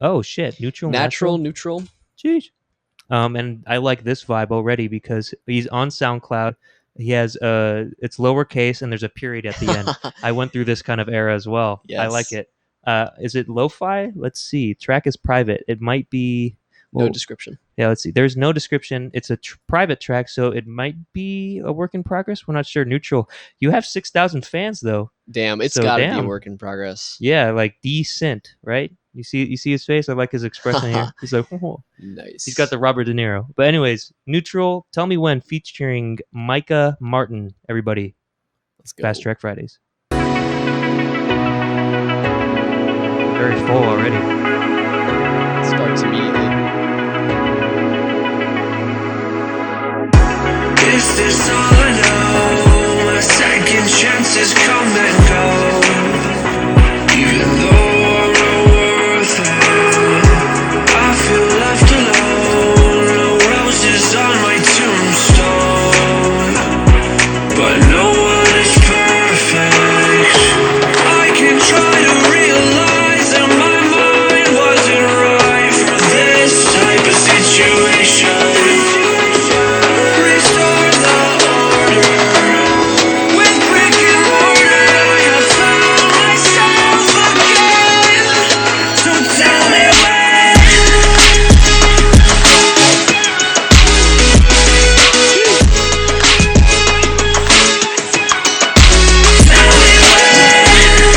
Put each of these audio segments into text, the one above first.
Oh shit, neutral, natural. Neutral. Jeez. And I like this vibe already because he's on SoundCloud. He has it's lowercase and there's a period at the end. I went through this kind of era as well. I like Yes. it. Is it lo-fi? Let's see. Track is private. It might be. No Well, description. yeah. Let's see. There's no description. It's a private track, so it might be a work in progress. We're not sure. Neutral. You have 6,000 fans though. Damn, it's So got to be a damn. work in progress. Yeah, like decent, right? You see his face. I like his expression here. He's like, oh. Nice. He's got the Robert De Niro. But anyways, neutral. Tell me when featuring Micah Martin. Everybody, Let's go. Fast Track Fridays. Very full already. Starts immediately. Is this all I know? My second chances come and go. Even though I'm not worth it, I feel left alone. No roses on my tombstone, but no one is perfect. I can try to realize that my mind wasn't right for this type of situation. Restore the order. With brick and mortar, I have found myself again. So tell me when. Tell me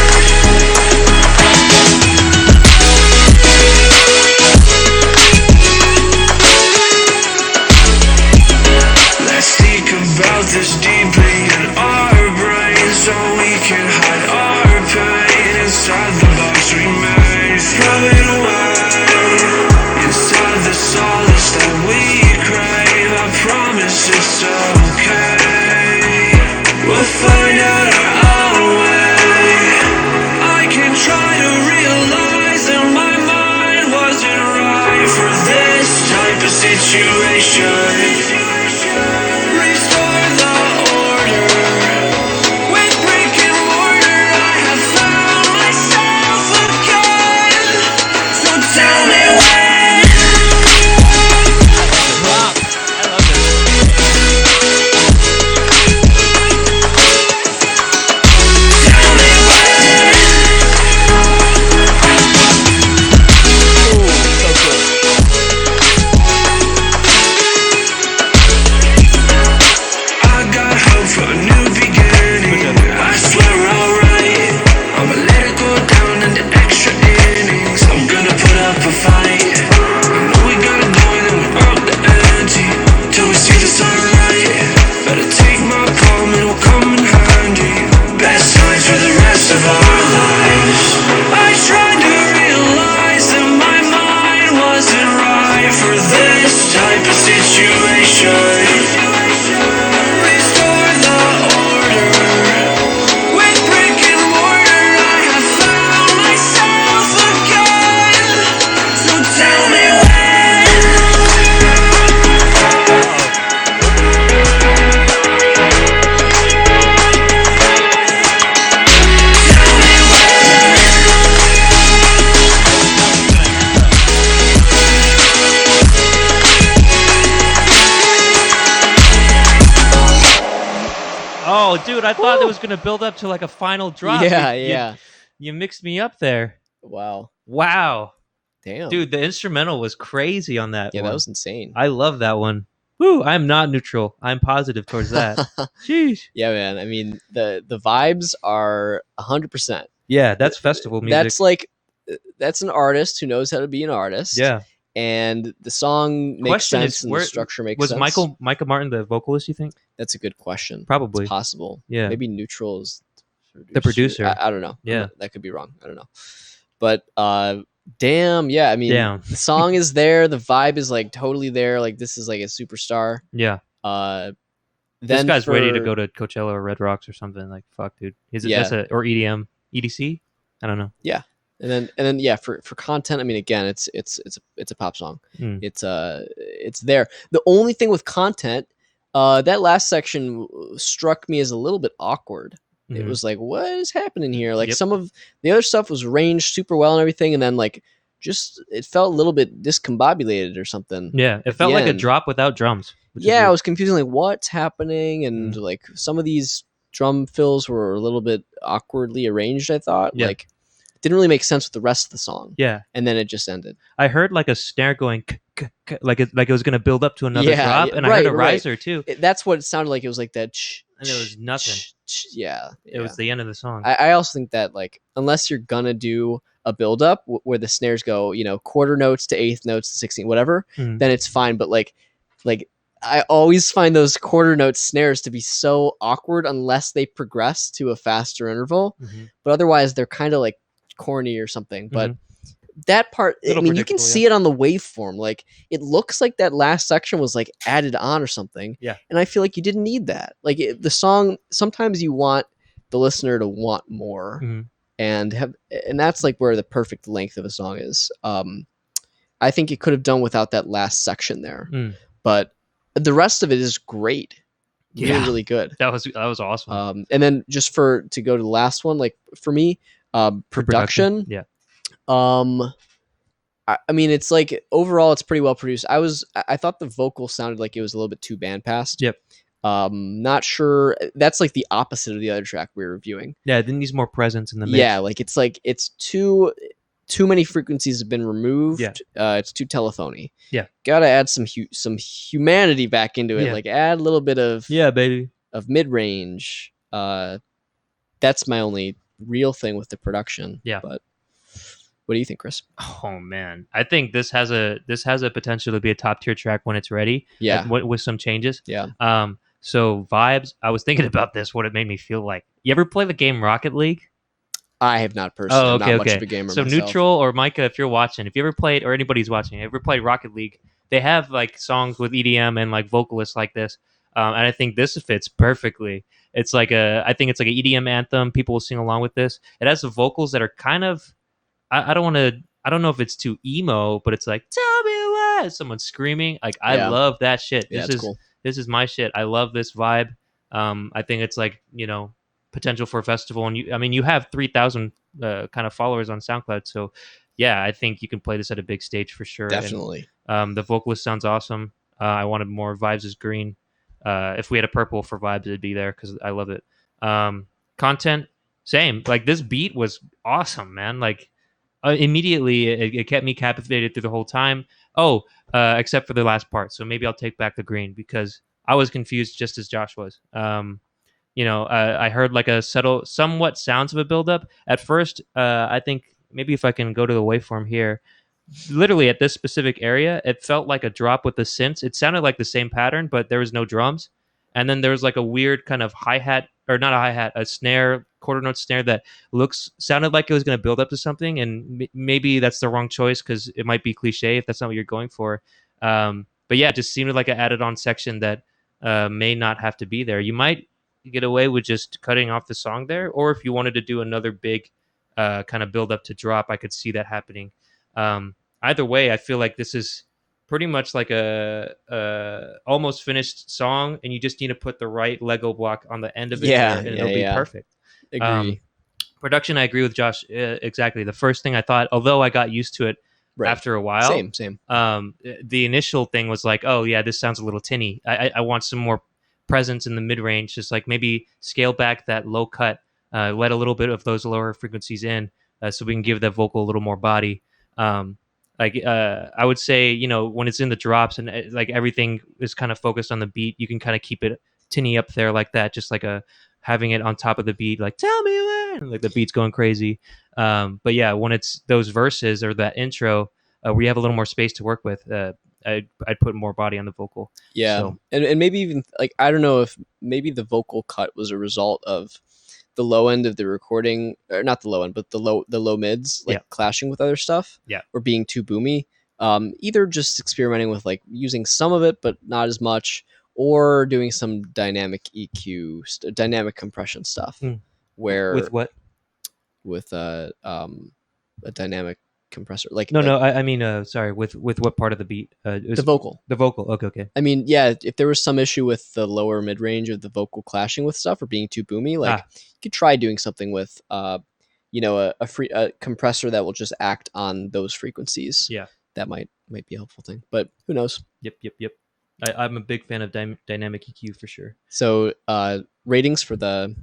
Let's think about this deeply in our brains, so we can hide our pain inside the box we made. Throw it away inside the solace that we crave. I promise it's okay. We'll find out our own way. I can try to realize that my mind wasn't right for this type of situation. Restore the order. With brick and mortar, I have found myself again. So tell me when. Rock. I love Tell me when. Ooh, so good. I got hope for a new beginning. I swear I'll write. I'ma let it go down into extra innings. I'm gonna put up a fight. I know we gotta go and then we up the ante till we see the sunlight. Better take my palm, it'll come in handy. Best times for the rest of our lives. I tried to realize that my mind wasn't right for this type of situation. Restore the order. With brick and mortar, I have found myself again. So tell me when. Tell me Oh, dude, I thought it was gonna build up to like a final drop. Yeah, You- yeah. You mixed me up there. Wow. Wow, Damn. dude, the instrumental was crazy on that. Yeah, one. that was insane. I love that one. Woo! I'm not neutral. I'm positive towards that. Sheesh. Yeah, man. I mean, the vibes are 100%. Yeah, that's festival music. That's like that's an artist who knows how to be an artist. yeah. And the song makes Question is, sense and where- the structure makes Was sense. Micah Martin the vocalist? You think? That's a good question. Probably. It's possible. Yeah. Maybe Neutral is The producer. I don't know. Yeah. That could be wrong. I don't know. But damn, yeah. I mean, Damn. the song is there. The vibe is like totally there. Like this is like a superstar. Yeah. Then This guy's ready to for- go to Coachella or Red Rocks or something. Like fuck, dude. Is it Yeah. or EDM, EDC? I don't know. And then yeah, for content, I mean, again, it's a pop song. Hmm. It's there. The only thing with content, that last section struck me as a little bit awkward. It Mhm. was like, what is happening here? Like Yep. some of the other stuff was arranged super well and everything, and then like it felt a little bit discombobulated or something. Yeah, it at felt the like a end. drop without drums. Which is Yeah, it weird. was confusing. Like, what's happening? And like some of these drum fills were a little bit awkwardly arranged. I thought, Yeah. like, didn't really make sense with the rest of the song. Yeah, And then it just ended. I heard like a snare going like it was going to build up to another Yeah, drop, and I right, heard a right. riser too, That's what it sounded like. It was like that. and there was nothing. Yeah, It was the end of the song. I also think that, like, unless you're gonna do a build up where the snares go, quarter notes to eighth notes to 16, whatever, Mhm. then it's fine. But like I always find those quarter note snares to be so awkward unless they progress to a faster interval. Mhm. But otherwise, they're kind of like corny or something. But Mhm. that part, I Little mean, you can predictable, see it on the waveform. Like, it looks like that last section was like added on or something. Yeah. And I feel like you didn't need that. Like, the song, sometimes you want the listener to want more. Mhm. And that's like where the perfect length of a song is. I think it could have done without that last section there. Mm. But the rest of it is great. Really, Yeah. really good. That was awesome. And then just to go to the last one, like for me, production. Yeah. I mean, it's like overall, it's pretty well produced. I thought the vocal sounded like it was a little bit too band passed. Yep. Not sure. That's like the opposite of the other track we were reviewing. Yeah, it needs more presence in the mix. Yeah, like it's too many frequencies have been removed. Yeah. It's too telephony. Yeah. Gotta add some humanity back into it. Yeah. Like, add a little bit of baby. of mid range. That's my only real thing with the production. Yeah. But what do you think, Chris? Oh man, I think this has a potential to be a top tier track when it's ready. Yeah. with some changes. Yeah. So vibes. I was thinking about this. What it made me feel like. You ever play the game Rocket League? I have not personally. Oh, I'm okay, not much okay. of a gamer So myself. Neutral or Micah, if you're watching, if you ever played, or anybody's watching, ever played Rocket League, they have like songs with EDM and like vocalists like this, and I think this fits perfectly. It's like I think it's like an EDM anthem. People will sing along with this. It has the vocals that are kind of, I don't know if it's too emo, but it's like, tell me why, someone's screaming. Like, I Yeah. love that shit. Yeah, it's cool. This is my shit. I love this vibe. I think it's like, potential for a festival, and you have 3,000 kind of followers on SoundCloud, so yeah, I think you can play this at a big stage for sure. Definitely. And, the vocalist sounds awesome. I wanted more. Vibes is green. If we had a purple for Vibes, it'd be there because I love it. Content, same. Like, this beat was awesome, man. Like, immediately it kept me captivated through the whole time. Except for the last part, so maybe I'll take back the green because I was confused just as Josh was. I heard like a subtle, somewhat sounds of a buildup. At first, I think maybe if I can go to the waveform here, literally at this specific area, it felt like a drop with the synths. It sounded like the same pattern, but there was no drums. And then there was like a weird kind of hi-hat, or not a hi-hat, a snare, quarter note snare that sounded like it was going to build up to something. And maybe that's the wrong choice because it might be cliche if that's not what you're going for. But yeah, it just seemed like an added on section that may not have to be there. You might get away with just cutting off the song there, or if you wanted to do another big kind of build up to drop, I could see that happening. Either way, I feel like this is pretty much like a almost finished song, and you just need to put the right Lego block on the end of it, and it'll be perfect. Agree. Production, I agree with Josh exactly. The first thing I thought, although I got used to it after a while, same. The initial thing was like, oh yeah, this sounds a little tinny. I want some more presence in the mid range, just like maybe scale back that low cut, let a little bit of those lower frequencies in, so we can give that vocal a little more body. I would say, when it's in the drops and like everything is kind of focused on the beat, you can kind of keep it tinny up there like that, just like having it on top of the beat, like tell me when, like the beat's going crazy. But yeah, when it's those verses or that intro, where you have a little more space to work with, I'd put more body on the vocal. Yeah. So, and maybe even like, I don't know if maybe the vocal cut was a result of the low end of the recording, or not the low end, but the low mids, like clashing with other stuff, or being too boomy. Either just experimenting with like using some of it but not as much, or doing some dynamic EQ, dynamic compression stuff. Where with what? With a dynamic compressor, like I mean, sorry, with what part of the beat? The vocal. Okay. I mean, yeah, if there was some issue with the lower mid range of the vocal clashing with stuff or being too boomy, like you could try doing something with a compressor that will just act on those frequencies. Yeah, that might be a helpful thing, but who knows? Yep. I'm a big fan of dynamic EQ for sure. So ratings for the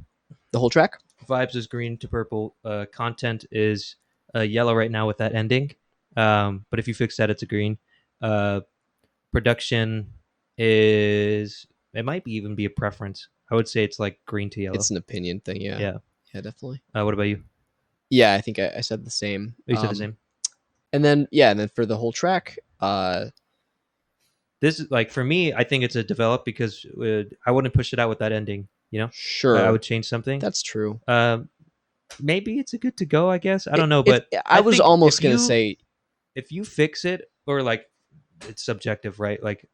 whole track. Vibes is green to purple. Content is yellow right now with that ending. But if you fix that, it's a green. Production is, it might even be a preference. I would say it's like green to yellow. It's an opinion thing. Yeah, definitely. What about you? Yeah, I think I said the same. You said the same. And then for the whole track, this is like, for me, I think it's a develop, because I wouldn't push it out with that ending. Sure, I would change something. That's true. Maybe it's a good to go, I guess. I don't know, but I was almost gonna say, if you fix it, or like, it's subjective, right? Like,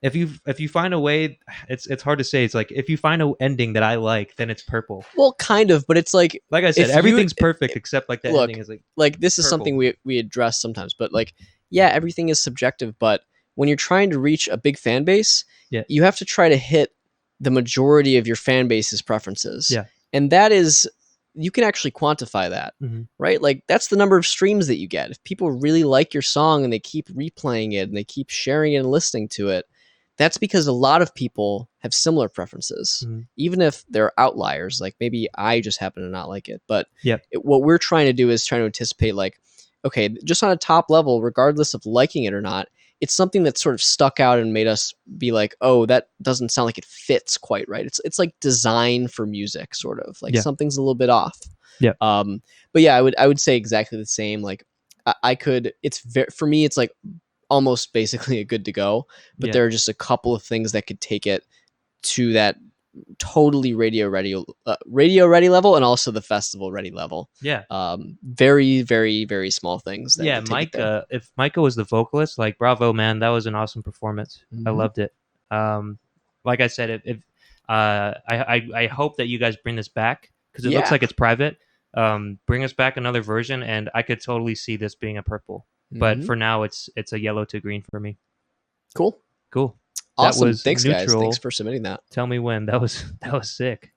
if you find a way, it's hard to say. It's like, if you find an ending that I like, then it's purple. Well, kind of, but it's like I said, everything's perfect except like the ending is like this is purple. something we address sometimes, but like, yeah, everything is subjective. But when you're trying to reach a big fan base, you have to try to hit the majority of your fan base's preferences. Yeah, and that is, you can actually quantify that, right? Like, that's the number of streams that you get. If people really like your song and they keep replaying it and they keep sharing it and listening to it, that's because a lot of people have similar preferences, even if they're outliers. Like, maybe I just happen to not like it. But what we're trying to do is trying to anticipate, like, okay, just on a top level, regardless of liking it or not, it's something that sort of stuck out and made us be like, oh, that doesn't sound like it fits quite right. It's like design for music, sort of like something's a little bit off. Yeah. But yeah, I would say exactly the same. Like, I could, for me, it's like almost basically a good to go, but there are just a couple of things that could take it to that totally radio ready level, and also the festival ready level. Very, very, very small things that Micah, if Micah was the vocalist, like, bravo, man, that was an awesome performance. I loved it. Like I said, I hope that you guys bring this back, because it looks like it's private. Bring us back another version, and I could totally see this being a purple. But for now, it's a yellow to green for me. Cool. Awesome. Thanks, guys. Thanks for submitting that. Tell me when. That was sick.